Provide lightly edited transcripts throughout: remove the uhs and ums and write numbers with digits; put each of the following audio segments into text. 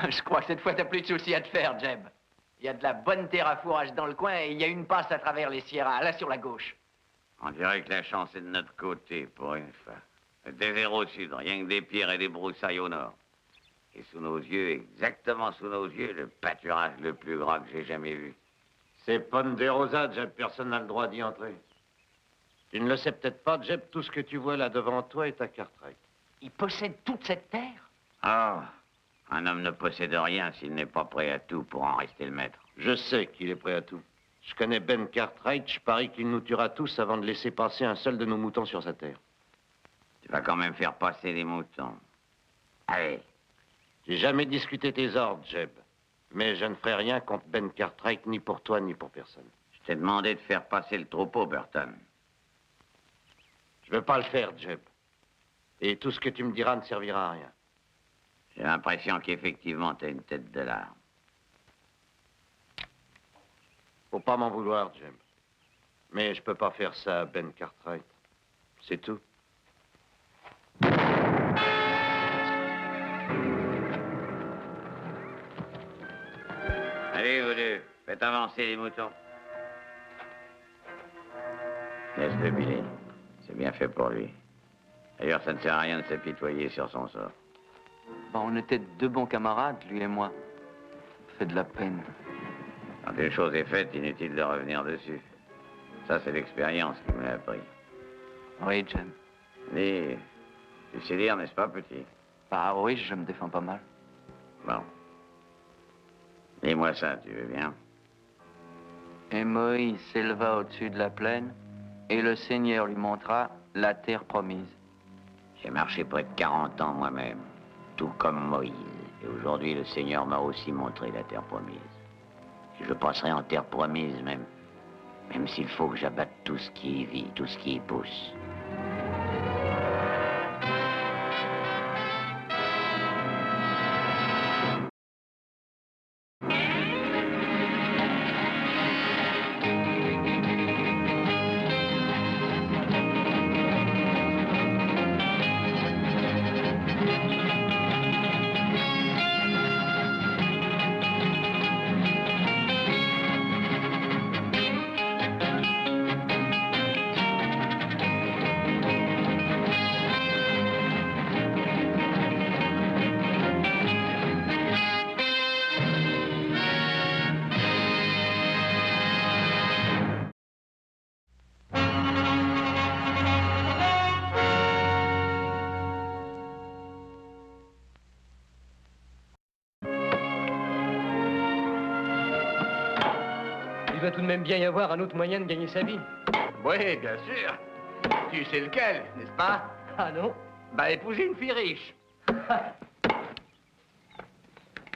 Je crois que cette fois, t'as plus de soucis à te faire, Jeb. Il y a de la bonne terre à fourrage dans le coin et il y a une passe à travers les Sierras, là sur la gauche. On dirait que la chance est de notre côté, pour une fois. Le désert au sud, rien que des pierres et des broussailles au nord. Et sous nos yeux, exactement sous nos yeux, le pâturage le plus grand que j'ai jamais vu. C'est Ponderosa, Jeb, personne n'a le droit d'y entrer. Tu ne le sais peut-être pas, Jeb, tout ce que tu vois là devant toi est à Cartwright. Il possède toute cette terre? Ah, un homme ne possède rien s'il n'est pas prêt à tout pour en rester le maître. Je sais qu'il est prêt à tout. Je connais Ben Cartwright, je parie qu'il nous tuera tous avant de laisser passer un seul de nos moutons sur sa terre. Tu vas quand même faire passer les moutons. Allez. J'ai jamais discuté tes ordres, Jeb. Mais je ne ferai rien contre Ben Cartwright, ni pour toi, ni pour personne. Je t'ai demandé de faire passer le troupeau, Burton. Je veux pas le faire, Jeb. Et tout ce que tu me diras ne servira à rien. J'ai l'impression qu'effectivement, t'as une tête de larme. Faut pas m'en vouloir, Jeb. Mais je peux pas faire ça à Ben Cartwright. C'est tout. Allez, vous deux, faites avancer les moutons. Laisse-le, Billy. C'est bien fait pour lui. D'ailleurs, ça ne sert à rien de s'apitoyer sur son sort. Bah, on était deux bons camarades, lui et moi. Ça fait de la peine. Quand une chose est faite, inutile de revenir dessus. Ça, c'est l'expérience qui me l'a appris. Oui, Jeb. Mais tu sais lire, n'est-ce pas, petit? Bah oui, je me défends pas mal. Bon. Dis-moi ça, tu veux bien? Et Moïse s'éleva au-dessus de la plaine, et le Seigneur lui montra la terre promise. J'ai marché près de 40 ans moi-même, tout comme Moïse. Et aujourd'hui, le Seigneur m'a aussi montré la terre promise. Et je passerai en terre promise même s'il faut que j'abatte tout ce qui y vit, tout ce qui y pousse. Il doit tout de même bien y avoir un autre moyen de gagner sa vie. Oui, bien sûr. Tu sais lequel, n'est-ce pas? Ah non? Bah, épouser une fille riche.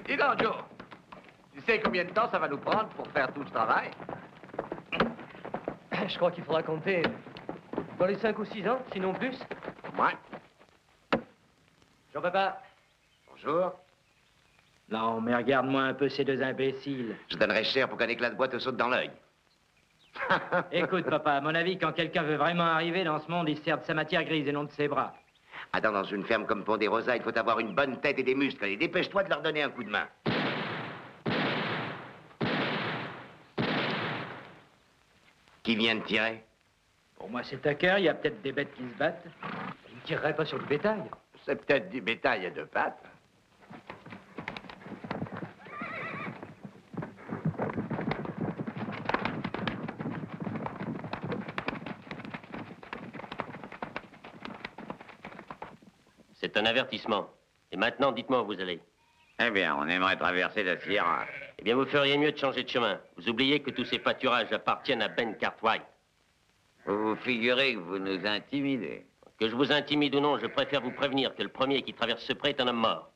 Dis donc, Joe, tu sais combien de temps ça va nous prendre pour faire tout ce travail? Je crois qu'il faudra compter dans les 5 ou 6 ans, sinon plus. Ouais. Jean-Papa. Bonjour. Non, mais regarde-moi un peu ces deux imbéciles. Je donnerais cher pour qu'un éclat de bois te saute dans l'œil. Écoute, papa, à mon avis, quand quelqu'un veut vraiment arriver dans ce monde, il se sert de sa matière grise et non de ses bras. Attends, dans une ferme comme Ponderosa, il faut avoir une bonne tête et des muscles. Allez, dépêche-toi de leur donner un coup de main. Qui vient de tirer? Pour moi, c'est Tucker, il y a peut-être des bêtes qui se battent. Il ne tirerait pas sur du bétail. C'est peut-être du bétail à deux pattes. C'est un avertissement. Et maintenant, dites-moi où vous allez. Eh bien, on aimerait traverser la Sierra. Eh bien, vous feriez mieux de changer de chemin. Vous oubliez que tous ces pâturages appartiennent à Ben Cartwright. Vous vous figurez que vous nous intimidez. Que je vous intimide ou non, je préfère vous prévenir que le premier qui traverse ce pré est un homme mort.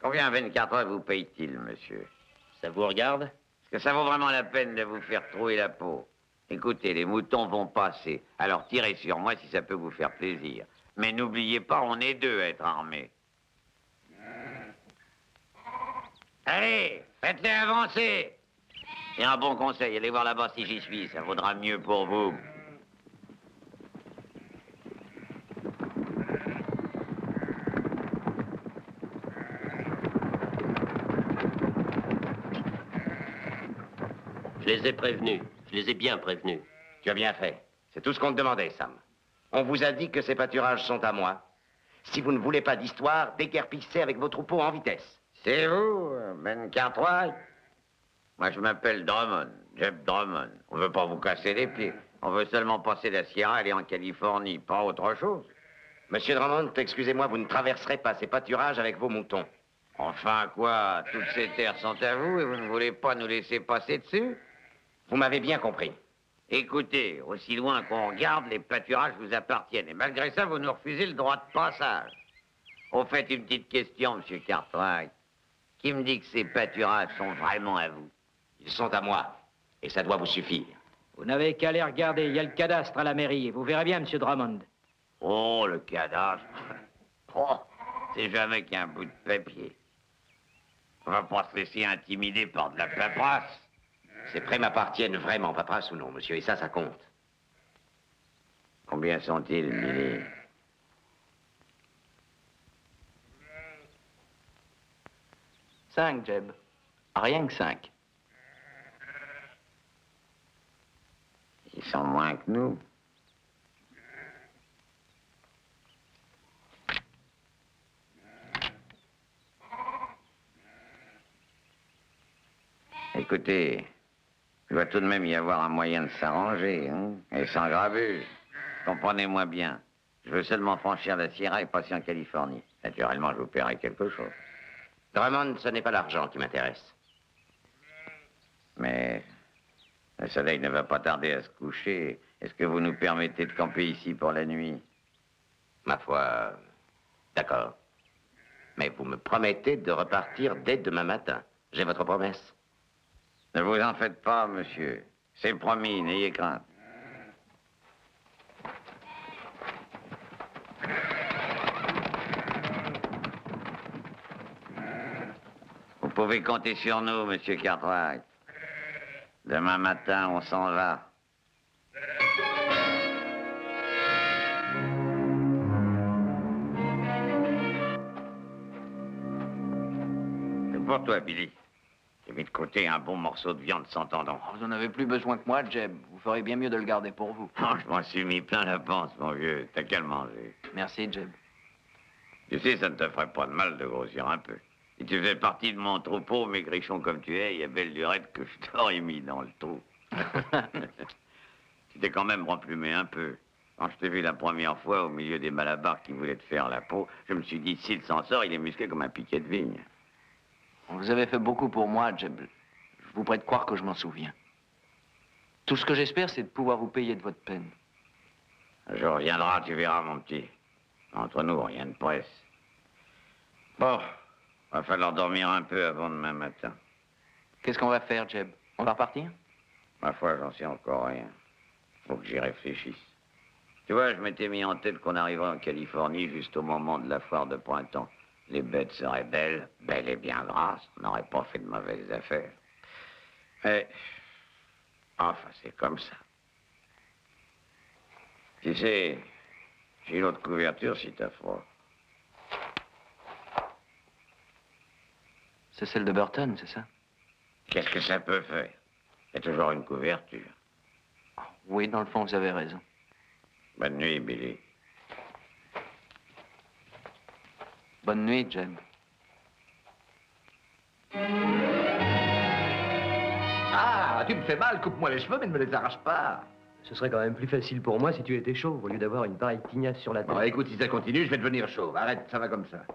Combien 24 heures vous paye-t-il, monsieur? Ça vous regarde? Est-ce que ça vaut vraiment la peine de vous faire trouer la peau? Écoutez, les moutons vont passer. Alors tirez sur moi si ça peut vous faire plaisir. Mais n'oubliez pas, on est deux à être armés. Allez, faites-les avancer. Et un bon conseil, allez voir là-bas si j'y suis, ça vaudra mieux pour vous. Je les ai prévenus. Je les ai bien prévenus. Tu as bien fait. C'est tout ce qu'on te demandait, Sam. On vous a dit que ces pâturages sont à moi. Si vous ne voulez pas d'histoire, déguerpissez avec vos troupeaux en vitesse. C'est vous, Ben Cartwright? Moi, je m'appelle Drummond, Jeb Drummond. On veut pas vous casser les pieds. On veut seulement passer la Sierra et aller en Californie, pas autre chose. Monsieur Drummond, excusez-moi, vous ne traverserez pas ces pâturages avec vos moutons. Enfin, quoi? Toutes ces terres sont à vous et vous ne voulez pas nous laisser passer dessus? Vous m'avez bien compris. Écoutez, aussi loin qu'on regarde, les pâturages vous appartiennent. Et malgré ça, vous nous refusez le droit de passage. Au fait, une petite question, Monsieur Cartwright. Qui me dit que ces pâturages sont vraiment à vous? Ils sont à moi. Et ça doit vous suffire. Vous n'avez qu'à les regarder. Il y a le cadastre à la mairie. Vous verrez bien, monsieur Drummond. Oh, le cadastre. Oh, c'est jamais qu'un bout de papier. On va pas se laisser intimider par de la paperasse. Ces prêts m'appartiennent vraiment, paperasse ou non, monsieur, et ça compte. Combien sont-ils, Billy? 5, Jeb. Rien que 5. Ils sont moins que nous. Écoutez, il doit tout de même y avoir un moyen de s'arranger, hein, et sans gravure. Comprenez-moi bien. Je veux seulement franchir la Sierra et passer en Californie. Naturellement, je vous paierai quelque chose. Drummond, ce n'est pas l'argent qui m'intéresse. Mais le soleil ne va pas tarder à se coucher. Est-ce que vous nous permettez de camper ici pour la nuit? Ma foi, d'accord. Mais vous me promettez de repartir dès demain matin. J'ai votre promesse. Ne vous en faites pas, monsieur. C'est promis, n'ayez crainte. Vous pouvez compter sur nous, monsieur Cartwright. Demain matin, on s'en va. C'est pour toi, Billy. J'ai mis de côté un bon morceau de viande sans tendon. Vous en avez plus besoin que moi, Jeb. Vous ferez bien mieux de le garder pour vous. Oh, je m'en suis mis plein la panse, mon vieux. T'as qu'à le manger. Merci, Jeb. Tu sais, ça ne te ferait pas de mal de grossir un peu. Si tu fais partie de mon troupeau, maigrichon comme tu es, il y a belle lurette que je t'aurais mis dans le trou. Tu t'es quand même remplumé un peu. Quand je t'ai vu la première fois au milieu des malabars qui voulaient te faire la peau, je me suis dit, s'il s'en sort, il est musclé comme un piquet de vigne. Vous avez fait beaucoup pour moi, Jeb. Je vous prie de croire que je m'en souviens. Tout ce que j'espère, c'est de pouvoir vous payer de votre peine. Un jour viendra, tu verras, mon petit. Entre nous, rien ne presse. Bon, va falloir dormir un peu avant demain matin. Qu'est-ce qu'on va faire, Jeb? On va repartir? Ma foi, j'en sais encore rien. Faut que j'y réfléchisse. Tu vois, je m'étais mis en tête qu'on arriverait en Californie juste au moment de la foire de printemps. Les bêtes seraient belles, belles et bien grasses. On n'aurait pas fait de mauvaises affaires. Mais, enfin, c'est comme ça. Tu sais, j'ai l'autre couverture si t'as froid. C'est celle de Burton, c'est ça? Qu'est-ce que ça peut faire? Il y a toujours une couverture. Oui, dans le fond, vous avez raison. Bonne nuit, Billy. Bonne nuit, Jeb. Ah, tu me fais mal, coupe-moi les cheveux, mais ne me les arrache pas. Ce serait quand même plus facile pour moi si tu étais chauve au lieu d'avoir une pareille tignasse sur la tête. Bon, écoute, si ça continue, je vais devenir chauve. Arrête, ça va comme ça.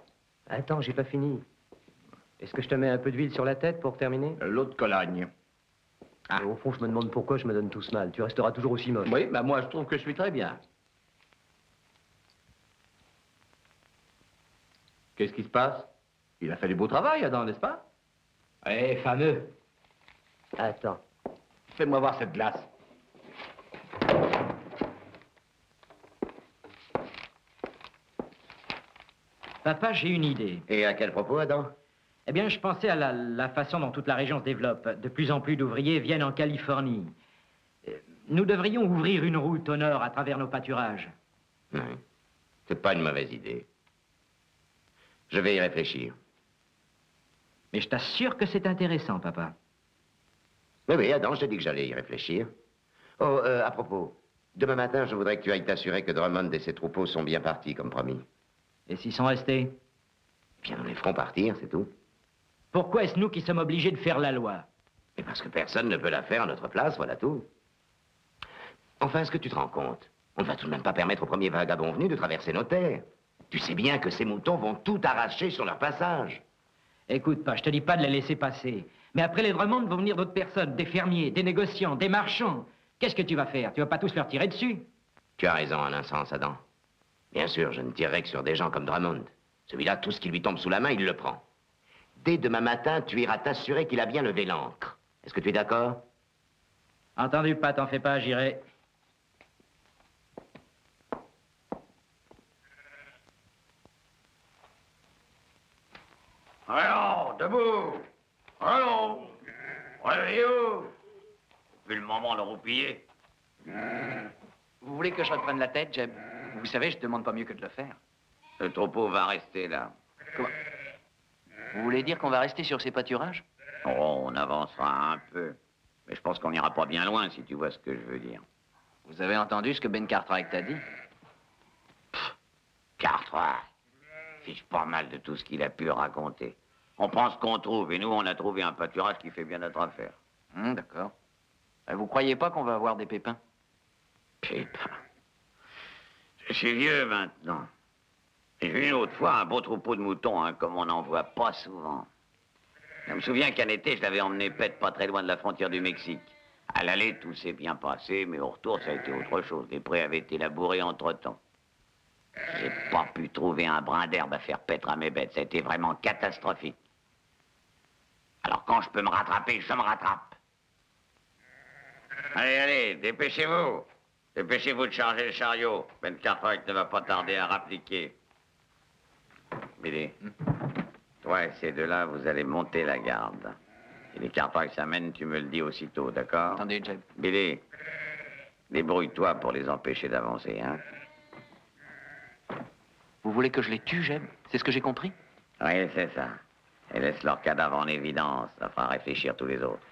Attends, j'ai pas fini. Est-ce que je te mets un peu d'huile sur la tête pour terminer? L'autre cologne. Et au fond, je me demande pourquoi je me donne tout ce mal. Tu resteras toujours aussi moche. Oui, bah moi, je trouve que je suis très bien. Qu'est-ce qui se passe? Il a fait du beau travail, Adam, n'est-ce pas? Eh, fameux. Attends. Fais-moi voir cette glace. Papa, j'ai une idée. Et à quel propos, Adam? Eh bien, je pensais à la façon dont toute la région se développe. De plus en plus d'ouvriers viennent en Californie. Nous devrions ouvrir une route au nord à travers nos pâturages. Oui. C'est pas une mauvaise idée. Je vais y réfléchir. Mais je t'assure que c'est intéressant, papa. Oui, Adam, je t'ai dit que j'allais y réfléchir. Oh, à propos, demain matin, je voudrais que tu ailles t'assurer que Drummond et ses troupeaux sont bien partis, comme promis. Et s'ils sont restés? Bien, nous les ferons partir, c'est tout. Pourquoi est-ce nous qui sommes obligés de faire la loi? Mais parce que personne ne peut la faire à notre place, voilà tout. Enfin, est-ce que tu te rends compte? On ne va tout de même pas permettre au premier vagabond venu de traverser nos terres. Tu sais bien que ces moutons vont tout arracher sur leur passage. Écoute pas, je te dis pas de les laisser passer. Mais après les Drummond vont venir d'autres personnes, des fermiers, des négociants, des marchands. Qu'est-ce que tu vas faire? Tu vas pas tous leur tirer dessus? Tu as raison en un sens, Adam. Bien sûr, je ne tirerai que sur des gens comme Drummond. Celui-là, tout ce qui lui tombe sous la main, il le prend. Dès demain matin, tu iras t'assurer qu'il a bien levé l'ancre. Est-ce que tu es d'accord? Entendu, pas, t'en fais pas, j'irai. Allons, debout! Allons! Réveillez-vous! Vu le moment de roupiller. Vous voulez que je reprenne la tête, Jeb? Vous savez, je demande pas mieux que de le faire. Le troupeau va rester là. Vous voulez dire qu'on va rester sur ces pâturages? Oh, on avancera un peu. Mais je pense qu'on n'ira pas bien loin, si tu vois ce que je veux dire. Vous avez entendu ce que Ben Cartwright t'a dit? Cartwright fiche pas mal de tout ce qu'il a pu raconter. On prend ce qu'on trouve, et nous, on a trouvé un pâturage qui fait bien notre affaire. D'accord. Vous croyez pas qu'on va avoir des pépins? Pépins. Je suis vieux maintenant. J'ai vu une autre fois un beau troupeau de moutons, hein, comme on n'en voit pas souvent. Je me souviens qu'un été, je l'avais emmené pète pas très loin de la frontière du Mexique. À l'aller, tout s'est bien passé, mais au retour, ça a été autre chose. Les prés avaient été labourés entre-temps. J'ai pas pu trouver un brin d'herbe à faire paître à mes bêtes. Ça a été vraiment catastrophique. Alors quand je peux me rattraper, je me rattrape. Allez, allez, dépêchez-vous. Dépêchez-vous de charger le chariot. Ben Cartwright ne va pas tarder à rappliquer. Billy, toi et ces deux-là, vous allez monter la garde. Si les Cartwright s'amènent, tu me le dis aussitôt, d'accord? Attendez, Jeb. Billy, débrouille-toi pour les empêcher d'avancer, hein? Vous voulez que je les tue, Jeb? C'est ce que j'ai compris? Oui, c'est ça. Et laisse leur cadavre en évidence. Ça fera réfléchir tous les autres.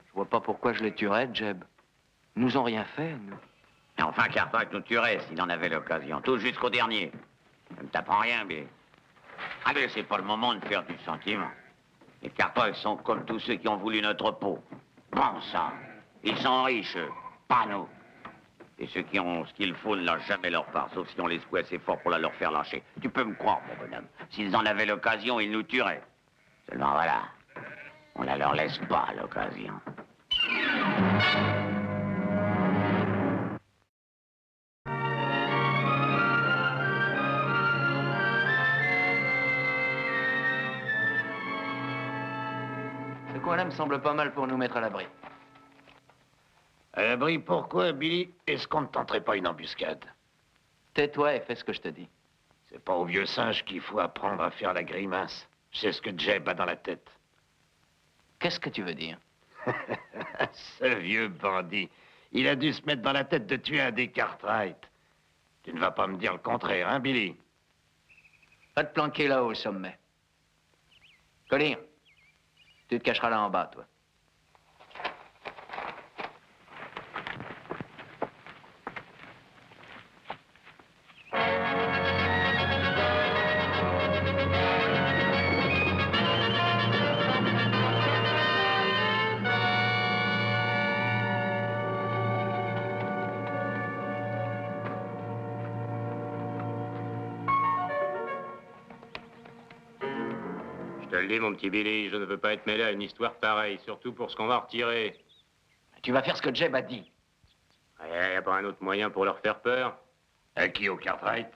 Je vois pas pourquoi je les tuerais, Jeb. Ils nous ont rien fait, nous. Et enfin, Cartwright nous tuerait s'il en avait l'occasion. Tout jusqu'au dernier. Ça ne t'apprend rien, Billy. Allez, c'est pas le moment de faire du sentiment. Les Cartwright sont comme tous ceux qui ont voulu notre peau. Bon sang. Ils sont riches, eux. Pas nous. Et ceux qui ont ce qu'il faut ne lâchent jamais leur part, sauf si on les secoue assez fort pour la leur faire lâcher. Tu peux me croire, mon bonhomme. S'ils en avaient l'occasion, ils nous tueraient. Seulement voilà, on ne leur laisse pas l'occasion. Ce coin-là me semble pas mal pour nous mettre à l'abri. À l'abri, pourquoi, Billy? Est-ce qu'on ne tenterait pas une embuscade? Tais-toi et fais ce que je te dis. C'est pas au vieux singe qu'il faut apprendre à faire la grimace. C'est ce que Jeb a dans la tête. Qu'est-ce que tu veux dire? Ce vieux bandit, il a dû se mettre dans la tête de tuer un des Cartwright. Tu ne vas pas me dire le contraire, hein, Billy? Va te planquer là-haut au sommet. Collier, tu te cacheras là en bas, toi. Je te le dis, mon petit Billy, je ne veux pas être mêlé à une histoire pareille, surtout pour ce qu'on va retirer. Tu vas faire ce que Jeb a dit. Il n'y a pas un autre moyen pour leur faire peur? À qui, au Cartwright?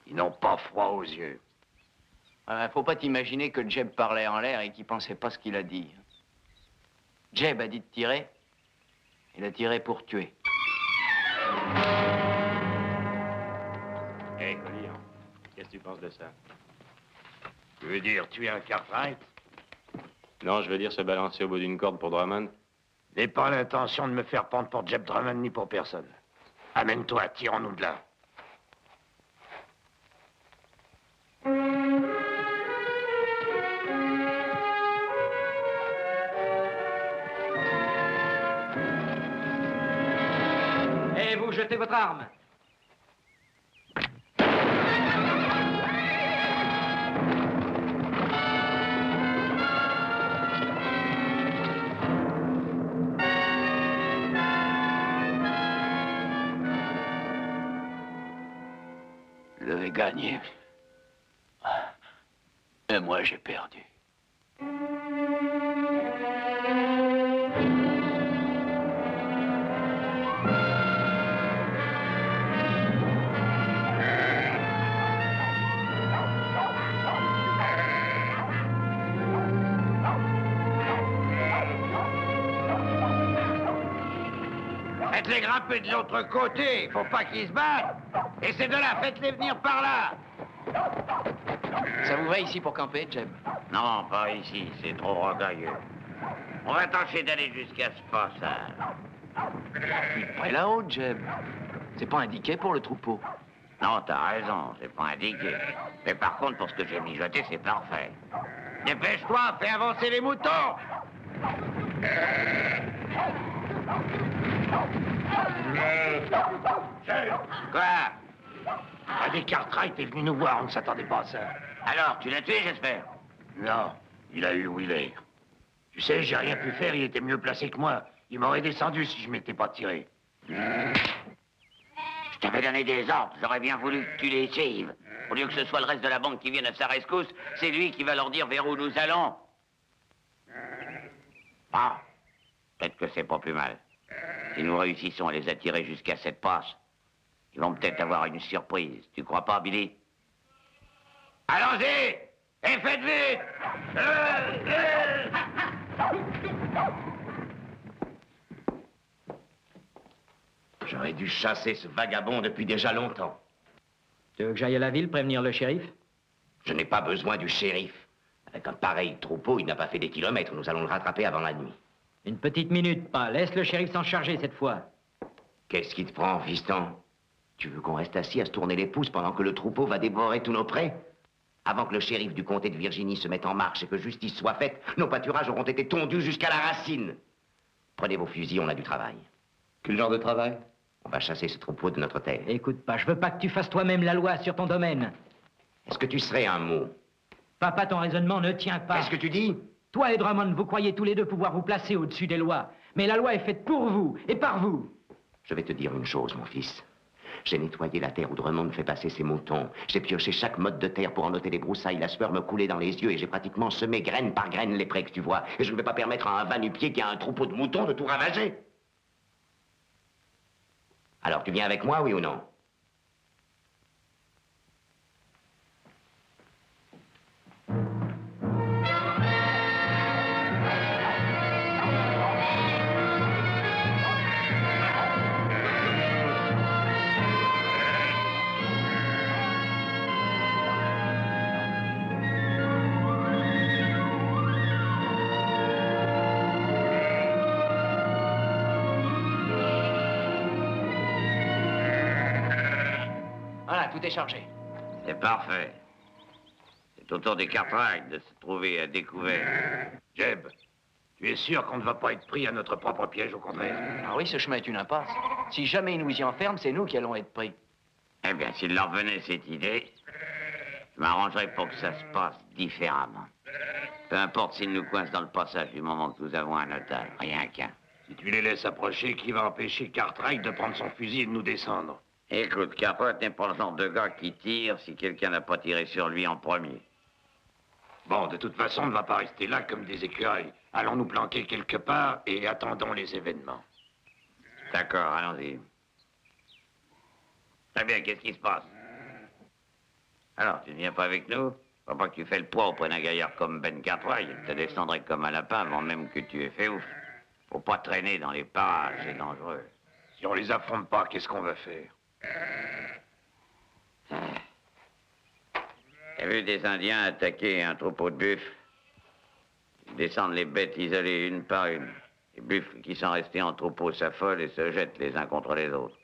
Ils n'ont pas froid aux yeux. Faut pas t'imaginer que Jeb parlait en l'air et qu'il pensait pas ce qu'il a dit. Jeb a dit de tirer. Il a tiré pour tuer. Hé, Collier, qu'est-ce que tu penses de ça? Tu veux dire tuer un Cartwright? Non, je veux dire se balancer au bout d'une corde pour Drummond. N'ai pas l'intention de me faire prendre pour Jeb Drummond ni pour personne. Amène-toi, tirons-nous de là. jetez votre arme. Je devais gagner. Et moi, j'ai perdu. Faites-les grimper de l'autre côté, faut pas qu'ils se battent. Et ces deux-là, faites-les venir par là. Ça vous va ici pour camper, Jeb? Non, pas ici, c'est trop rocailleux. On va tâcher d'aller jusqu'à ce passage. Plus près là-haut, Jeb. C'est pas indiqué pour le troupeau. Non, t'as raison, c'est pas indiqué. Mais par contre, pour ce que j'ai mijoté, c'est parfait. Dépêche-toi, fais avancer les moutons. Quoi? Andy Cartwright est venu nous voir, on ne s'attendait pas à ça. Alors, tu l'as tué, j'espère? Non, il a eu Wheeler. Tu sais, j'ai rien pu faire, il était mieux placé que moi. Il m'aurait descendu si je m'étais pas tiré. Je t'avais donné des ordres, j'aurais bien voulu que tu les suives. Au lieu que ce soit le reste de la banque qui vienne à sa rescousse, c'est lui qui va leur dire vers où nous allons. Ah, peut-être que c'est pas plus mal. Si nous réussissons à les attirer jusqu'à cette passe, ils vont peut-être avoir une surprise. Tu crois pas, Billy? Allons-y! Et faites vite! J'aurais dû chasser ce vagabond depuis déjà longtemps. Tu veux que j'aille à la ville prévenir le shérif? Je n'ai pas besoin du shérif. Avec un pareil troupeau, il n'a pas fait des kilomètres. Nous allons le rattraper avant la nuit. Une petite minute, pas. Laisse le shérif s'en charger cette fois. Qu'est-ce qui te prend, fiston? Tu veux qu'on reste assis à se tourner les pouces pendant que le troupeau va dévorer tous nos prés? Avant que le shérif du comté de Virginie se mette en marche et que justice soit faite, nos pâturages auront été tondus jusqu'à la racine. Prenez vos fusils, on a du travail. Quel genre de travail? On va chasser ce troupeau de notre terre. Écoute pas, je veux pas que tu fasses toi-même la loi sur ton domaine. Est-ce que tu serais un mot? Papa, ton raisonnement ne tient pas. Qu'est-ce que tu dis? Toi et Drummond, vous croyez tous les deux pouvoir vous placer au-dessus des lois. Mais la loi est faite pour vous et par vous. Je vais te dire une chose, mon fils. J'ai nettoyé la terre où Drummond fait passer ses moutons. J'ai pioché chaque mode de terre pour ennoter les broussailles. La sueur me coulait dans les yeux et j'ai pratiquement semé graine par graine les prés que tu vois. Et je ne vais pas permettre à un va-nu-pied qui a un troupeau de moutons de tout ravager. Alors, tu viens avec moi, oui ou non? Voilà, tout est chargé. C'est parfait. C'est au tour des Cartwright de se trouver à découvert. Jeb, tu es sûr qu'on ne va pas être pris à notre propre piège, au contraire? Ah oui, ce chemin est une impasse. Si jamais ils nous y enferment, c'est nous qui allons être pris. Eh bien, s'il leur venait cette idée, je m'arrangerais pour que ça se passe différemment. Peu importe s'ils nous coincent dans le passage du moment que nous avons un otage, rien qu'un. Si tu les laisses approcher, qui va empêcher Cartwright de prendre son fusil et de nous descendre? Écoute, Cartwright n'est pas le genre de gars qui tire si quelqu'un n'a pas tiré sur lui en premier. Bon, de toute façon, on ne va pas rester là comme des écureuils. Allons nous planquer quelque part et attendons les événements. D'accord, allons-y. Très bien, qu'est-ce qui se passe? Alors, tu ne viens pas avec nous? Faut pas que tu fais le poids auprès d'un gaillard comme Ben Cartwright. Il te descendrait comme un lapin avant même que tu aies fait ouf. Faut pas traîner dans les parages, c'est dangereux. Si on les affronte pas, qu'est-ce qu'on va faire? J'ai vu des Indiens attaquer un troupeau de buffles. Ils descendent les bêtes isolées une par une. Les buffles qui sont restés en troupeau s'affolent et se jettent les uns contre les autres.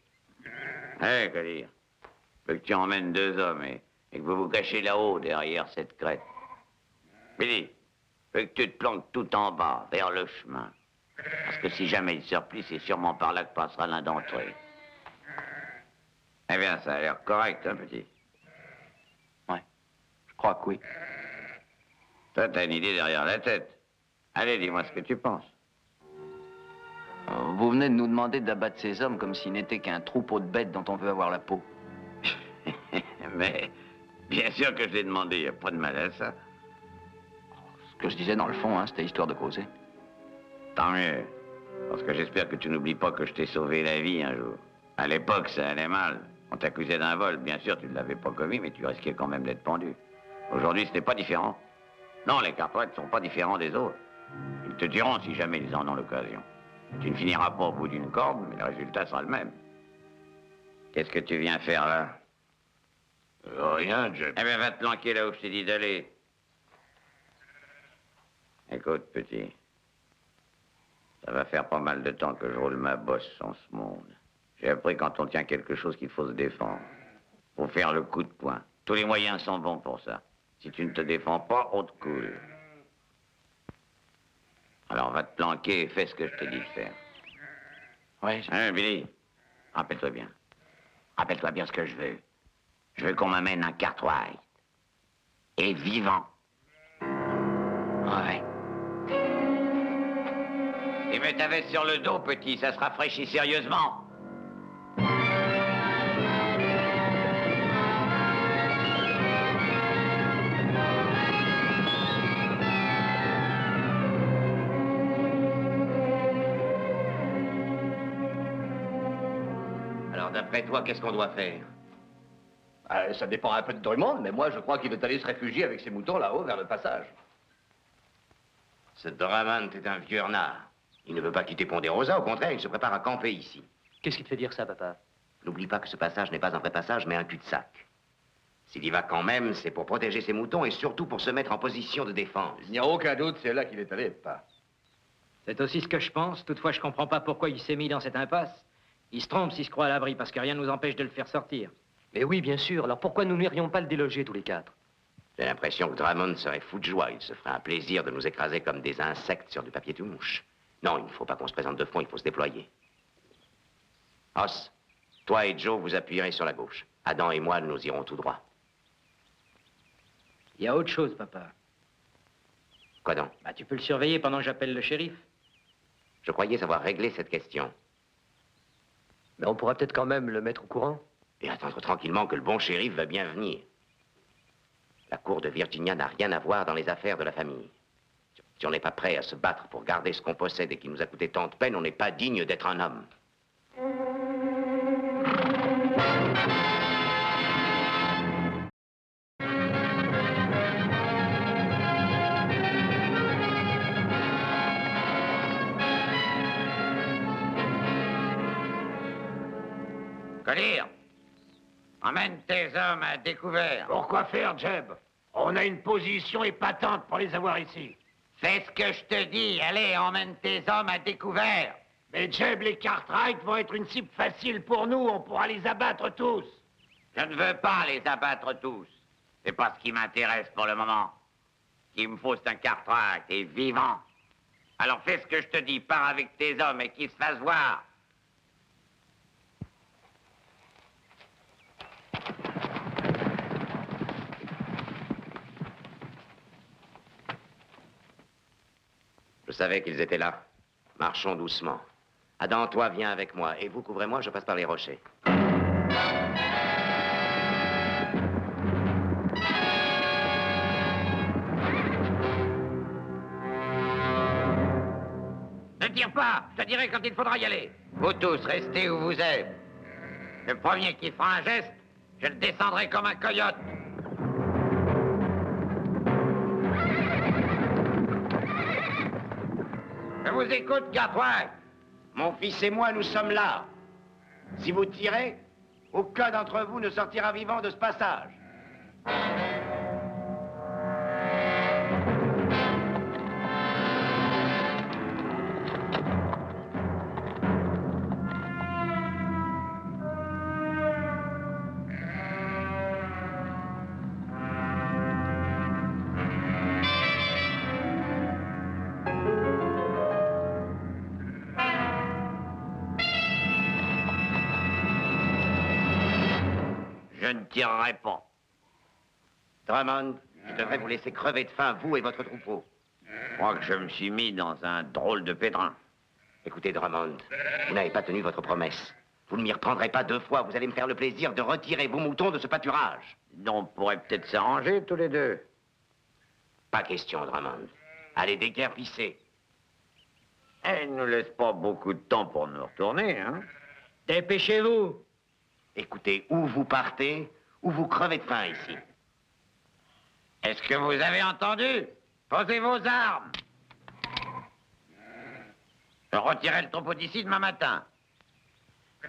Hé, que dire? Je veux que tu emmènes 2 hommes et que vous vous cachez là-haut, derrière cette crête. Billy, je veux que tu te planques tout en bas, vers le chemin. Parce que si jamais ils se replient, c'est sûrement par là que passera l'un d'entre eux. Eh bien, ça a l'air correct, hein, petit. Ouais, je crois que oui. Toi, t'as une idée derrière la tête. Allez, dis-moi ce que tu penses. Vous venez de nous demander d'abattre ces hommes comme s'ils n'étaient qu'un troupeau de bêtes dont on veut avoir la peau. Mais, bien sûr que je l'ai demandé, il n'y a pas de mal à ça. Ce que je disais dans le fond, hein, c'était histoire de causer. Tant mieux. Parce que j'espère que tu n'oublies pas que je t'ai sauvé la vie un jour. À l'époque, ça allait mal. On t'accusait d'un vol. Bien sûr, tu ne l'avais pas commis, mais tu risquais quand même d'être pendu. Aujourd'hui, ce n'est pas différent. Non, les Cartwright ne sont pas différents des autres. Ils te tueront si jamais ils en ont l'occasion. Tu ne finiras pas au bout d'une corde, mais le résultat sera le même. Qu'est-ce que tu viens faire là? Rien, Jeb. Eh bien, va te planquer là où je t'ai dit d'aller. Écoute, petit. Ça va faire pas mal de temps que je roule ma bosse en ce monde. J'ai appris quand on tient quelque chose qu'il faut se défendre. Faut faire le coup de poing. Tous les moyens sont bons pour ça. Si tu ne te défends pas, on te coule. Alors va te planquer et fais ce que je t'ai dit de faire. Ouais, Hein, Billy? Rappelle-toi bien. Rappelle-toi bien ce que je veux. Je veux qu'on m'amène un Cartwright. Et vivant. ouais. Et mets ta veste sur le dos, petit, ça se rafraîchit sérieusement. Alors, d'après toi, qu'est-ce qu'on doit faire? Ça dépend un peu de Drummond, mais moi, je crois qu'il veut aller se réfugier avec ses moutons là-haut vers le passage. Ce Drummond est un vieux renard. Il ne veut pas quitter Ponderosa, au contraire, il se prépare à camper ici. Qu'est-ce qui te fait dire ça, papa? N'oublie pas que ce passage n'est pas un vrai passage, mais un cul-de-sac. S'il y va quand même, c'est pour protéger ses moutons et surtout pour se mettre en position de défense. Il n'y a aucun doute, c'est là qu'il est allé, pas. C'est aussi ce que je pense. Toutefois, je comprends pas pourquoi il s'est mis dans cette impasse. Il se trompe s'il se croit à l'abri, parce que rien ne nous empêche de le faire sortir. Mais oui, bien sûr. Alors pourquoi nous n'irions pas le déloger tous les quatre? J'ai l'impression que Drummond serait fou de joie. Il se ferait un plaisir de nous écraser comme des insectes sur du papier tout mouche. Non, il ne faut pas qu'on se présente de front, il faut se déployer. Os, toi et Joe, vous appuierez sur la gauche. Adam et moi, nous irons tout droit. Il y a autre chose, papa. Quoi donc? Bah, tu peux le surveiller pendant que j'appelle le shérif. Je croyais avoir réglé cette question. Mais on pourra peut-être quand même le mettre au courant. Et attendre tranquillement que le bon shérif va bien venir. La cour de Virginia n'a rien à voir dans les affaires de la famille. Si on n'est pas prêt à se battre pour garder ce qu'on possède et qui nous a coûté tant de peine, on n'est pas digne d'être un homme. Collier, emmène tes hommes à découvert. Pourquoi faire, Jeb? On a une position épatante pour les avoir ici. Fais ce que je te dis. Allez, emmène tes hommes à découvert. Mais Jeb, les Cartwright vont être une cible facile pour nous. On pourra les abattre tous. Je ne veux pas les abattre tous. C'est pas ce qui m'intéresse pour le moment. Ce qu'il me faut, c'est un Cartwright et vivant. Alors fais ce que je te dis. Pars avec tes hommes et qu'ils se fassent voir. Je savais qu'ils étaient là. Marchons doucement. Adam, toi, viens avec moi. Et vous, couvrez-moi, je passe par les rochers. Ne tire pas. Je te dirai quand il faudra y aller. Vous tous, restez où vous êtes. Le premier qui fera un geste, je le descendrai comme un coyote. Je vous écoute, Cartwright. Mon fils et moi, nous sommes là. Si vous tirez, aucun d'entre vous ne sortira vivant de ce passage. ne tirerai pas. Drummond, je devrais vous laisser crever de faim, vous et votre troupeau. Je crois que je me suis mis dans un drôle de pétrin. Écoutez, Drummond, vous n'avez pas tenu votre promesse. Vous ne m'y reprendrez pas 2 fois. Vous allez me faire le plaisir de retirer vos moutons de ce pâturage. On pourrait peut-être s'arranger tous les deux. Pas question, Drummond. Allez déguerpisser. Elle ne nous laisse pas beaucoup de temps pour nous retourner, hein? Dépêchez-vous. Écoutez, ou vous partez, ou vous crevez de faim ici. Est-ce que vous avez entendu? Posez vos armes. Je retirerai le troupeau d'ici demain matin.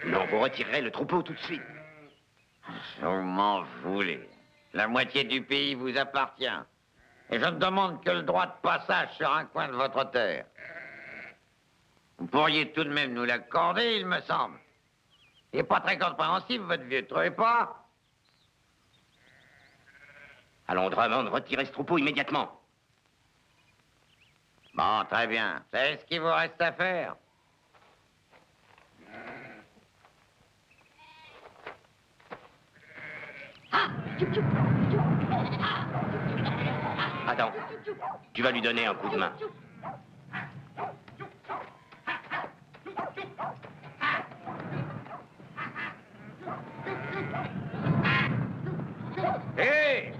Non, vous retirerez le troupeau tout de suite. Vous m'en voulez. La moitié du pays vous appartient. Et je ne demande que le droit de passage sur un coin de votre terre. Vous pourriez tout de même nous l'accorder, il me semble. Il n'est pas très compréhensif, votre vieux, trouvez pas? Allons, Drummond, retirez ce troupeau immédiatement. Bon, très bien. C'est ce qu'il vous reste à faire. Adam, tu vas lui donner un coup de main. Hé!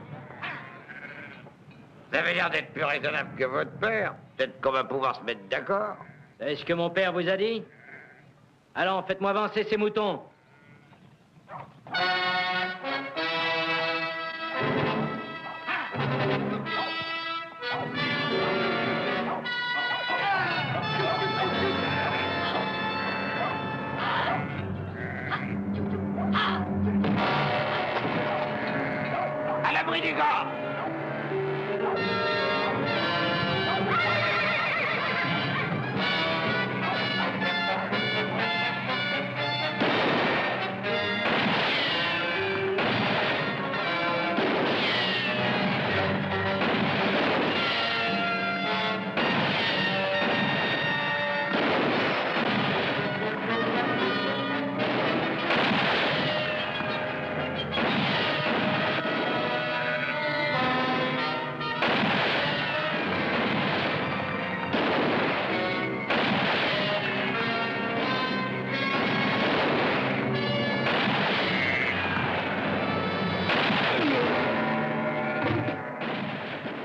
Vous avez l'air d'être plus raisonnable que votre père. Peut-être qu'on va pouvoir se mettre d'accord. C'est ce que mon père vous a dit? Allons, faites-moi avancer ces moutons. À l'abri des gars!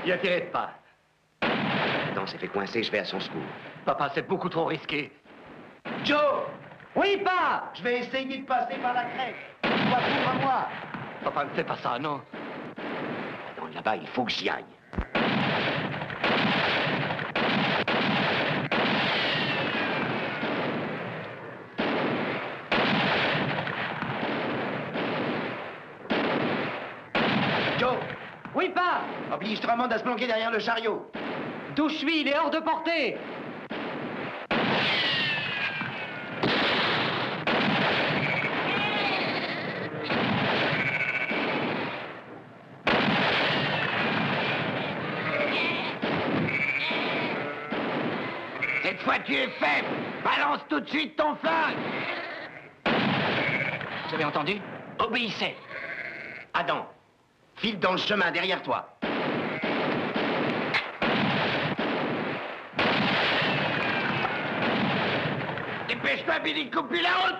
N'y attirez pas. Adam s'est fait coincer, je vais à son secours. Papa, c'est beaucoup trop risqué. Joe! Oui, pas! Je vais essayer de passer par la crête. Toi, couvre-moi. Papa, ne fais pas ça, non. Adam, là-bas, il faut que j'y aille. Joe! Oui, pas! Oblige Drummond à se planquer derrière le chariot. D'où je suis, il est hors de portée! Cette fois, tu es faible. Balance tout de suite ton flingue. Vous avez entendu? Obéissez. Adam, file dans le chemin derrière toi. Dépêche-toi, Billy, coupe-lui la route.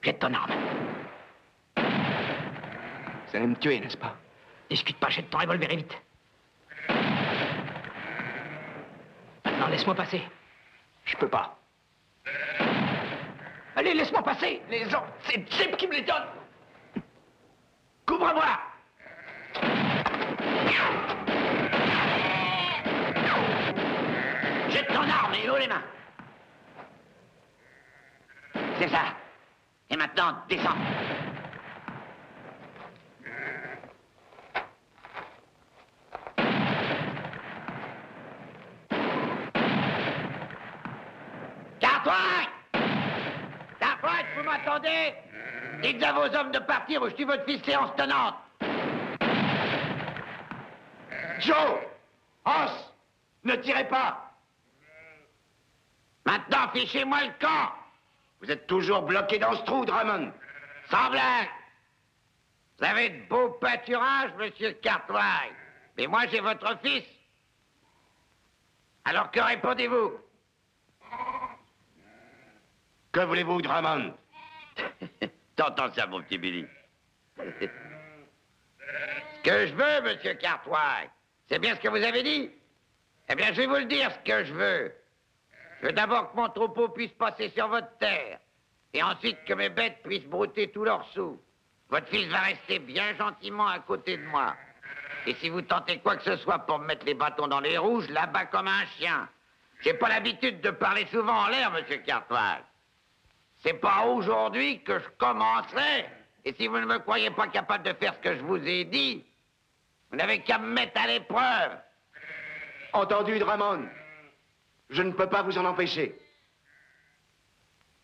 Jette ton arme. Vous allez me tuer, n'est-ce pas? Discute pas, jette ton revolver et vite. Maintenant, laisse-moi passer. Je peux pas. Allez, laisse-moi passer. Les gens, c'est Jeb qui me les donne. Couvre-moi. Jette ton arme et haut les mains. C'est ça. Et maintenant, descends. Cartwright! Cartwright, vous m'entendez? Dites à vos hommes de partir ou je tue votre fils séance tenante. Joe! Os! Ne tirez pas! Maintenant, fichez-moi le camp. Vous êtes toujours bloqué dans ce trou, Drummond. Sans blague! Vous avez de beaux pâturages, monsieur Cartwright. Mais moi, j'ai votre fils. Alors que répondez-vous? Que voulez-vous, Drummond? T'entends ça, mon petit Billy? Ce que je veux, monsieur Cartwright, c'est bien ce que vous avez dit? Eh bien, je vais vous le dire, ce que je veux. Je veux d'abord que mon troupeau puisse passer sur votre terre. Et ensuite que mes bêtes puissent brouter tous leurs sous. Votre fils va rester bien gentiment à côté de moi. Et si vous tentez quoi que ce soit pour me mettre les bâtons dans les roues, je l'abats comme un chien. J'ai pas l'habitude de parler souvent en l'air, monsieur Cartwright. C'est pas aujourd'hui que je commencerai. Et si vous ne me croyez pas capable de faire ce que je vous ai dit, vous n'avez qu'à me mettre à l'épreuve. Entendu, Drummond. Je ne peux pas vous en empêcher.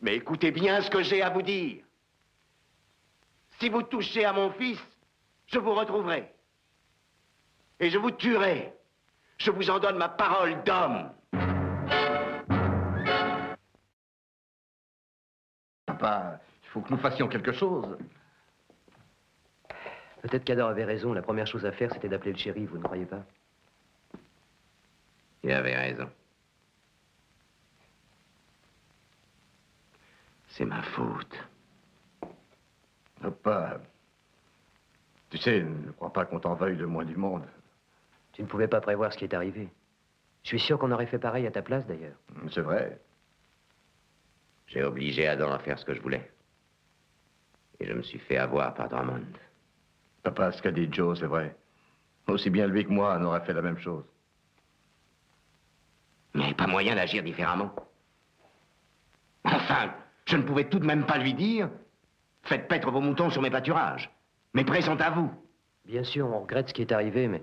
Mais écoutez bien ce que j'ai à vous dire. Si vous touchez à mon fils, je vous retrouverai. Et je vous tuerai. Je vous en donne ma parole d'homme. Papa, il faut que nous fassions quelque chose. Peut-être qu'Ador avait raison. La première chose à faire, c'était d'appeler le shérif, vous ne croyez pas? Il avait raison. C'est ma faute. Papa, tu sais, ne crois pas qu'on t'en veuille le moins du monde. Tu ne pouvais pas prévoir ce qui est arrivé. Je suis sûr qu'on aurait fait pareil à ta place, d'ailleurs. C'est vrai. J'ai obligé Adam à faire ce que je voulais. Et je me suis fait avoir par Drummond. Papa, ce qu'a dit Joe, c'est vrai. Aussi bien lui que moi, on aurait fait la même chose. Il n'y avait pas moyen d'agir différemment. Enfin, je ne pouvais tout de même pas lui dire « Faites paître vos moutons sur mes pâturages. Mes prés sont à vous. » Bien sûr, on regrette ce qui est arrivé, mais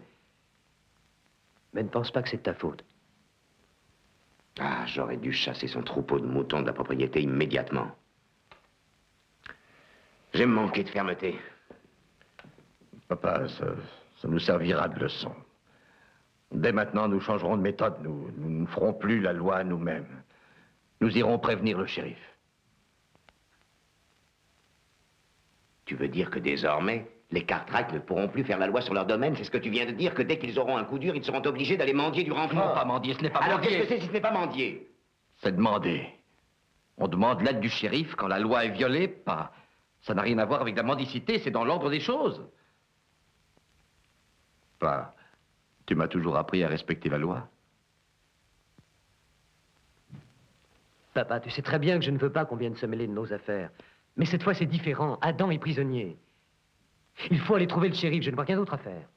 ne pense pas que c'est de ta faute. Ah, j'aurais dû chasser son troupeau de moutons de la propriété immédiatement. J'ai manqué de fermeté. Papa, ça nous servira de leçon. Dès maintenant, nous changerons de méthode. Nous ne ferons plus la loi nous-mêmes. Nous irons prévenir le shérif. Tu veux dire que désormais, les Cartwright ne pourront plus faire la loi sur leur domaine? C'est ce que tu viens de dire, que dès qu'ils auront un coup dur, ils seront obligés d'aller mendier du renfort? Non, pas mendier, ce n'est pas Alors mendier. qu'est-ce que c'est si ce n'est pas mendier? C'est demander. On demande l'aide du shérif quand la loi est violée, pas... Ça n'a rien à voir avec la mendicité, c'est dans l'ordre des choses. Papa, tu m'as toujours appris à respecter la loi. Papa, tu sais très bien que je ne veux pas qu'on vienne se mêler de nos affaires. Mais cette fois, c'est différent. Adam est prisonnier. Il faut aller trouver le shérif. Je ne vois rien d'autre à faire.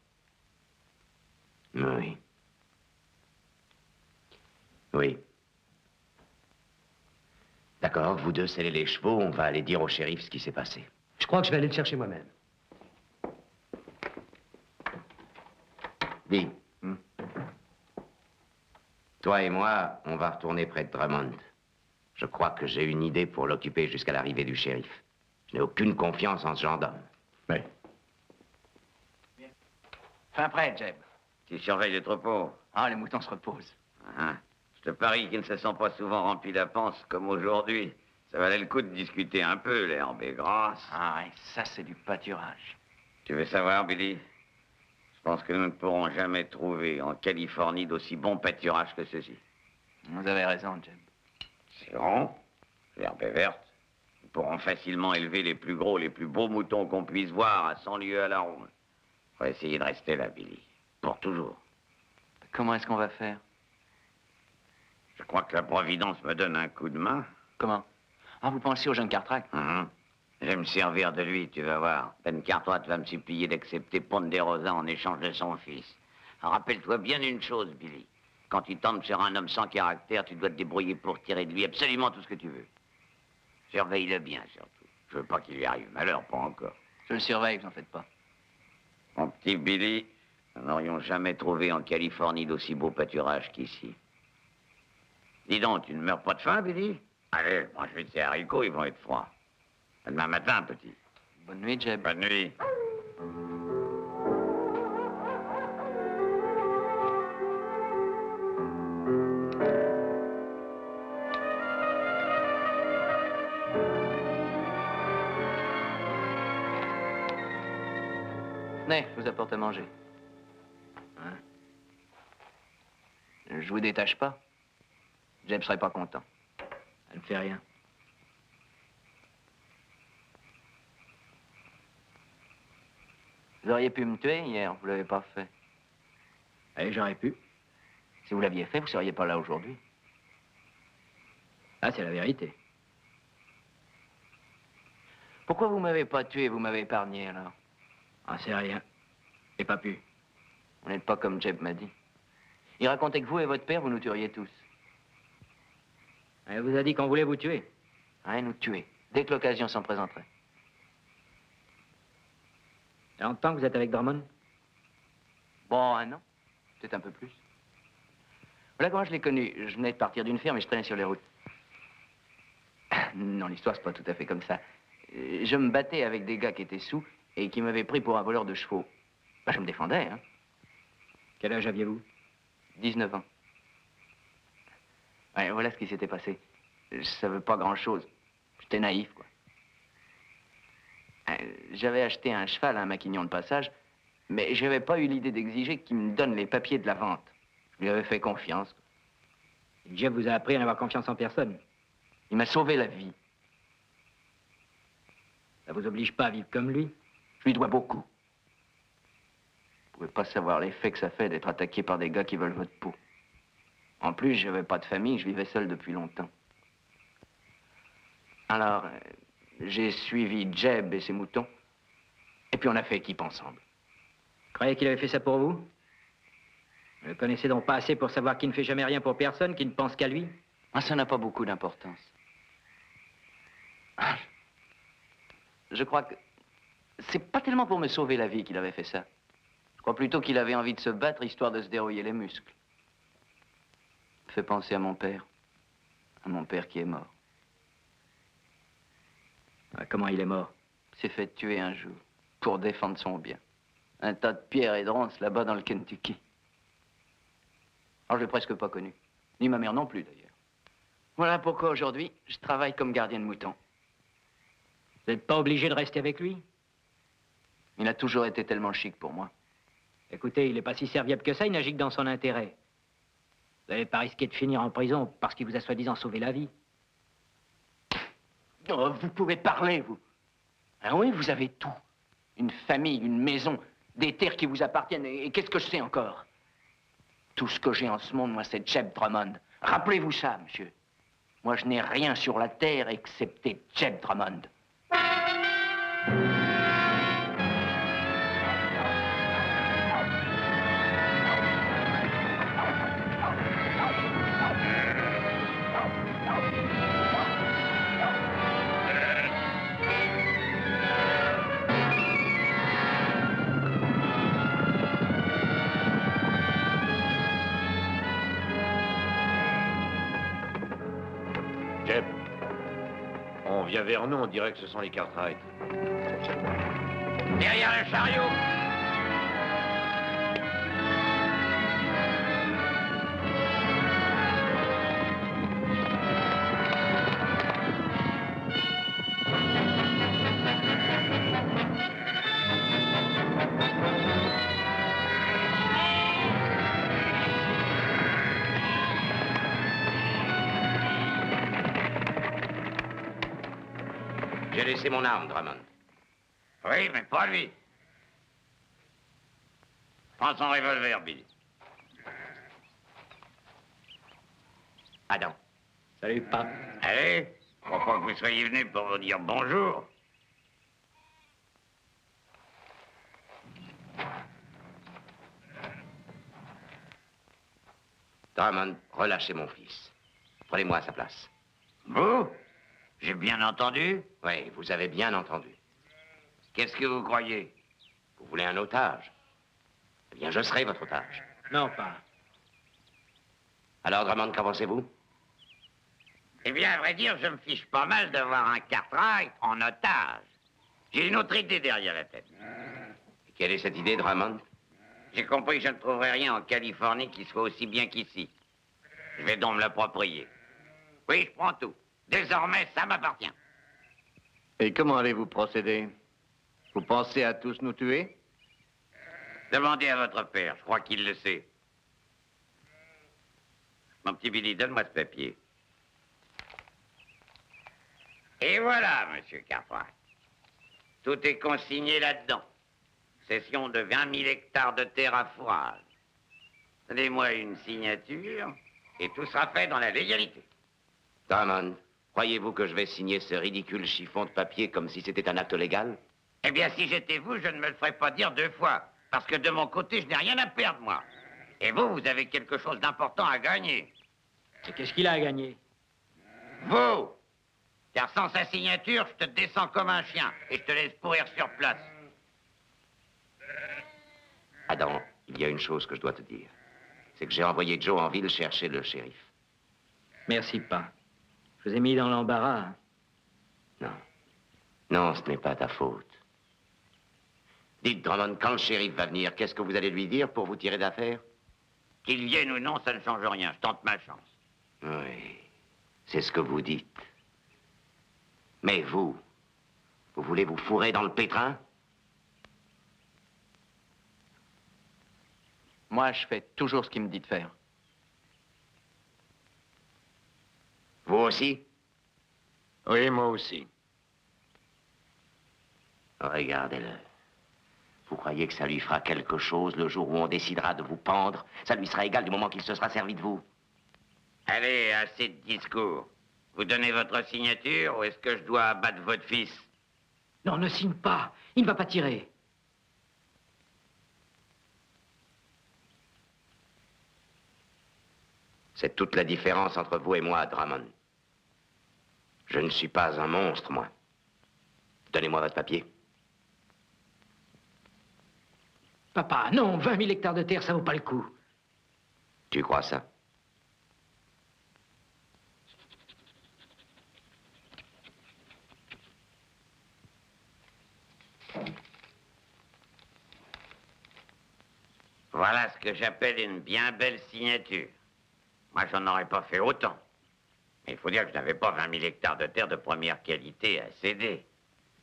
Oui. Oui. D'accord, vous deux scellez les chevaux, on va aller dire au shérif ce qui s'est passé. Je crois que je vais aller le chercher moi-même. Dis. Toi et moi, on va retourner près de Drummond. Je crois que j'ai une idée pour l'occuper jusqu'à l'arrivée du shérif. Je n'ai aucune confiance en ce gendarme. Mais Fin prêt, Jeb. Tu surveilles le troupeau. Ah, les moutons se reposent. Hein? Je te parie qu'ils ne se sont pas souvent remplis la panse comme aujourd'hui. Ça valait le coup de discuter un peu, l'herbe est grasse. Ah, ouais, ça, c'est du pâturage. Tu veux savoir, Billy? Je pense que nous ne pourrons jamais trouver en Californie d'aussi bon pâturage que ceci. Vous avez raison, Jeb. C'est rond, l'herbe est verte. Nous pourrons facilement élever les plus gros, les plus beaux moutons qu'on puisse voir à 100 lieues à la ronde. On va essayer de rester là, Billy. Pour toujours. Comment est-ce qu'on va faire? Je crois que la Providence me donne un coup de main. Comment? Ah, vous pensez au jeune Cartwright? Je vais me servir de lui, tu vas voir. Ben Cartwright va me supplier d'accepter Ponderosa en échange de son fils. Rappelle-toi bien une chose, Billy. Quand tu tentes sur un homme sans caractère, tu dois te débrouiller pour tirer de lui absolument tout ce que tu veux. Surveille-le bien, surtout. Je veux pas qu'il lui arrive malheur, pas encore. Je le surveille, vous en faites pas. Mon petit Billy, nous n'aurions jamais trouvé en Californie d'aussi beau pâturage qu'ici. Dis donc, tu ne meurs pas de faim, Billy? Allez, mange vite ces haricots, ils vont être froids. À demain matin, petit. Bonne nuit, Jeb. Bonne nuit. Venez, je vous apporte à manger. Hein? Je vous détache pas. Jeb serait pas content. Elle ne fait rien. Vous auriez pu me tuer hier, vous l'avez pas fait. Allez, j'aurais pu. Si vous l'aviez fait, vous seriez pas là aujourd'hui. Ah, c'est la vérité. Pourquoi vous m'avez pas tué, vous m'avez épargné alors? Ah, c'est rien. J'ai pas pu. Vous n'êtes pas comme Jeb m'a dit. Il racontait que vous et votre père, vous nous tueriez tous. Elle vous a dit qu'on voulait vous tuer. Hein, nous tuer, dès que l'occasion s'en présenterait. Il y a longtemps que vous êtes avec Drummond? Bon, un an, peut-être un peu plus. Voilà comment je l'ai connu. Je venais de partir d'une ferme et je traînais sur les routes. Non, l'histoire, c'est pas tout à fait comme ça. Je me battais avec des gars qui étaient sous et qui m'avaient pris pour un voleur de chevaux. Bah, je me défendais, hein. Quel âge aviez-vous? 19 ans. Ouais, voilà ce qui s'était passé. Je savais pas grand-chose. J'étais naïf, quoi. J'avais acheté un cheval à un maquignon de passage, mais j'avais pas eu l'idée d'exiger qu'il me donne les papiers de la vente. Je lui avais fait confiance. Jeff vous a appris à n'avoir confiance en personne. Il m'a sauvé la vie. Ça vous oblige pas à vivre comme lui? Je lui dois beaucoup. Vous pouvez pas savoir l'effet que ça fait d'être attaqué par des gars qui veulent votre peau. En plus, j'avais pas de famille, je vivais seul depuis longtemps. Alors, j'ai suivi Jeb et ses moutons, et puis on a fait équipe ensemble. Vous croyez qu'il avait fait ça pour vous? Vous le connaissez donc pas assez pour savoir qu'il ne fait jamais rien pour personne, qu'il ne pense qu'à lui? Ah, ça n'a pas beaucoup d'importance. Je crois que c'est pas tellement pour me sauver la vie qu'il avait fait ça. Je crois plutôt qu'il avait envie de se battre histoire de se dérouiller les muscles. Ça me fait penser à mon père qui est mort. Ah, comment il est mort? Il s'est fait tuer un jour pour défendre son bien. Un tas de pierres et de ronces là-bas dans le Kentucky. Alors, je l'ai presque pas connu. Ni ma mère non plus, d'ailleurs. Voilà pourquoi aujourd'hui, je travaille comme gardien de moutons. Vous n'êtes pas obligé de rester avec lui? Il a toujours été tellement chic pour moi. Écoutez, il n'est pas si serviable que ça, il n'agit que dans son intérêt. Vous n'avez pas risqué de finir en prison parce qu'il vous a soi-disant sauvé la vie. Oh, vous pouvez parler, vous. Ah oui, vous avez tout. Une famille, une maison, des terres qui vous appartiennent. Et qu'est-ce que je sais encore? Tout ce que j'ai en ce monde, moi, c'est Jeb Drummond. Rappelez-vous ça, monsieur. Moi, je n'ai rien sur la terre excepté Jeb Drummond. Jeb, on vient vers nous, on dirait que ce sont les Cartwright. Derrière le chariot! J'ai laissé mon arme, Drummond. Oui, mais pas lui. Prends son revolver, Billy. Adam. Salut, Pape. Allez, je crois pas que vous soyez venu pour vous dire bonjour. Drummond, relâchez mon fils. Prenez-moi à sa place. Vous? J'ai bien entendu? Oui, vous avez bien entendu. Qu'est-ce que vous croyez? Vous voulez un otage? Eh bien, je serai votre otage. Non, pas. Alors, Drummond, qu'en pensez-vous? Eh bien, à vrai dire, je me fiche pas mal d'avoir un Cartwright en otage. J'ai une autre idée derrière la tête. Et quelle est cette idée, Drummond? J'ai compris que je ne trouverai rien en Californie qui soit aussi bien qu'ici. Je vais donc me l'approprier. Oui, je prends tout. Désormais, ça m'appartient. Et comment allez-vous procéder? Vous pensez à tous nous tuer? Demandez à votre père, je crois qu'il le sait. Mon petit Billy, donne-moi ce papier. Et voilà, monsieur Cartwright. Tout est consigné là-dedans. Cession de 20 000 hectares de terre à fourrage. Donnez-moi une signature et tout sera fait dans la légalité. Drummond, croyez-vous que je vais signer ce ridicule chiffon de papier comme si c'était un acte légal? Eh bien, si j'étais vous, je ne me le ferais pas dire 2 fois. Parce que de mon côté, je n'ai rien à perdre, moi. Et vous, vous avez quelque chose d'important à gagner. Et qu'est-ce qu'il a à gagner? Vous! Car sans sa signature, je te descends comme un chien et je te laisse pourrir sur place. Adam, il y a une chose que je dois te dire. C'est que j'ai envoyé Joe en ville chercher le shérif. Merci pas. Je vous ai mis dans l'embarras. Non. Non, ce n'est pas ta faute. Dites, Drummond, quand le shérif va venir, qu'est-ce que vous allez lui dire pour vous tirer d'affaire? Qu'il vienne ou non, ça ne change rien. Je tente ma chance. Oui, c'est ce que vous dites. Mais vous voulez vous fourrer dans le pétrin? Moi, je fais toujours ce qu'il me dit de faire. Vous aussi? Oui, moi aussi. Regardez-le. Vous croyez que ça lui fera quelque chose le jour où on décidera de vous pendre? Ça lui sera égal du moment qu'il se sera servi de vous. Allez, assez de discours. Vous donnez votre signature ou est-ce que je dois abattre votre fils? Non, ne signe pas. Il ne va pas tirer. C'est toute la différence entre vous et moi, Drummond. Je ne suis pas un monstre, moi. Donnez-moi votre papier. Papa, non, 20 000 hectares de terre, ça vaut pas le coup. Tu crois ça? Voilà ce que j'appelle une bien belle signature. Moi, j'en aurais pas fait autant. Mais il faut dire que je n'avais pas 20 000 hectares de terre de première qualité à céder.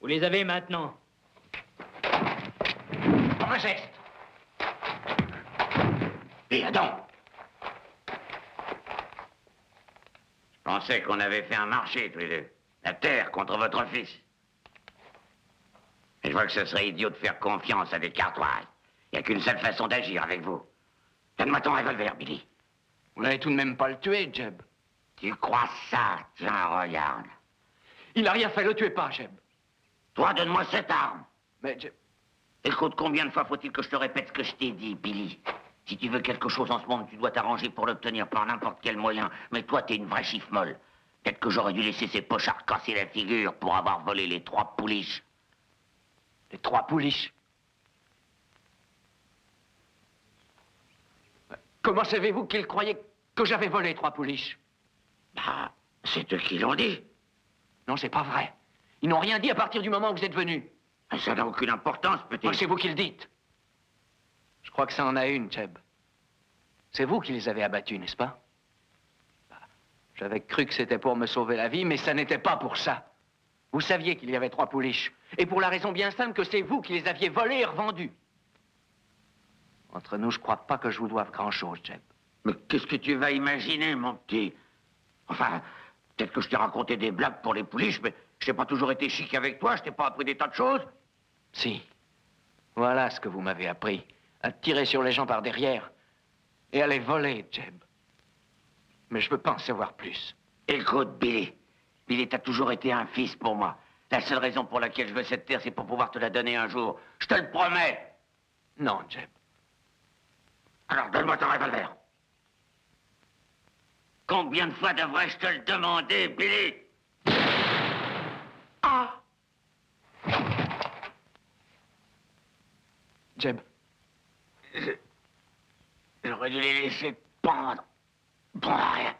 Vous les avez maintenant. Un geste. Et Adam. Je pensais qu'on avait fait un marché, tous les deux. La terre contre votre fils. Et je vois que ce serait idiot de faire confiance à des Cartwright. Il n'y a qu'une seule façon d'agir avec vous. Donne-moi ton revolver, Billy. Vous n'allez tout de même pas le tuer, Jeb. Tu crois ça? Tiens, regarde. Il n'a rien fait, le tuez pas, Jeb. Toi, donne-moi cette arme. Mais Jeb... Écoute, combien de fois faut-il que je te répète ce que je t'ai dit, Billy? Si tu veux quelque chose en ce monde, tu dois t'arranger pour l'obtenir par n'importe quel moyen. Mais toi, t'es une vraie chiffre molle. Peut-être que j'aurais dû laisser ces pochards casser la figure pour avoir volé les 3 pouliches. Les 3 pouliches. Comment savez-vous qu'ils croyaient que j'avais volé 3 pouliches? Bah, c'est eux qui l'ont dit. Non, c'est pas vrai. Ils n'ont rien dit à partir du moment où vous êtes venu. Ça n'a aucune importance, peut-être. C'est vous qui le dites. Je crois que ça en a une, Jeb. C'est vous qui les avez abattus, n'est-ce pas? J'avais cru que c'était pour me sauver la vie, mais ça n'était pas pour ça. Vous saviez qu'il y avait 3 pouliches. Et pour la raison bien simple que c'est vous qui les aviez volés et revendus. Entre nous, je crois pas que je vous doive grand-chose, Jeb. Mais qu'est-ce que tu vas imaginer, mon petit? Enfin, peut-être que je t'ai raconté des blagues pour les pouliches, mais je n'ai pas toujours été chic avec toi, je t'ai pas appris des tas de choses. Si. Voilà ce que vous m'avez appris. À tirer sur les gens par derrière. Et à les voler, Jeb. Mais je veux pas en savoir plus. Écoute, Billy. Billy, t'as toujours été un fils pour moi. La seule raison pour laquelle je veux cette terre, c'est pour pouvoir te la donner un jour. Je te le promets. Non, Jeb. Alors, donne-moi ton revolver. Combien de fois devrais-je te le demander, Billy? Ah! Jeb. J'aurais dû les laisser pendre. Pour rien.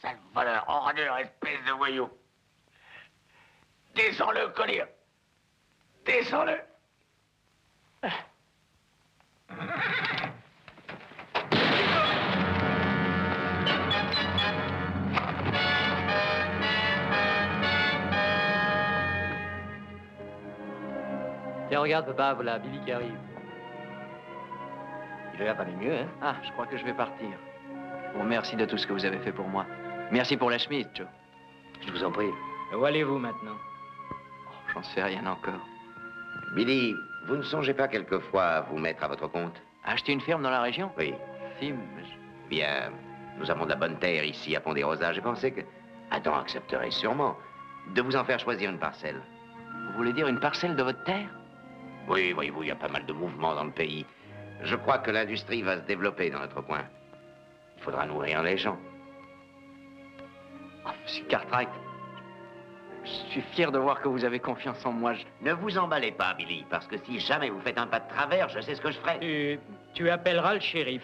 Sale voleur, ordure, espèce de voyou. Descends-le, collier. Descends-le. Tiens, regarde, papa, voilà Billy qui arrive. Il a l'air d'aller mieux, hein? Ah, je crois que je vais partir. Bon, merci de tout ce que vous avez fait pour moi. Merci pour la chemise, Joe. Je vous en prie. Où allez-vous maintenant? Oh, j'en sais rien encore. Billy, vous ne songez pas quelquefois à vous mettre à votre compte? Acheter une ferme dans la région? Oui. Si, mais Bien, nous avons de la bonne terre ici à Pont-des-Rosas. J'ai pensé que Adam accepterait sûrement de vous en faire choisir une parcelle. vous voulez dire une parcelle de votre terre? Oui, voyez-vous, il y a pas mal de mouvements dans le pays. Je crois que l'industrie va se développer dans notre coin. Il faudra nourrir les gens. Oh, monsieur Cartwright, je suis fier de voir que vous avez confiance en moi. Ne vous emballez pas, Billy, parce que si jamais vous faites un pas de travers, je sais ce que je ferai. Tu appelleras le shérif.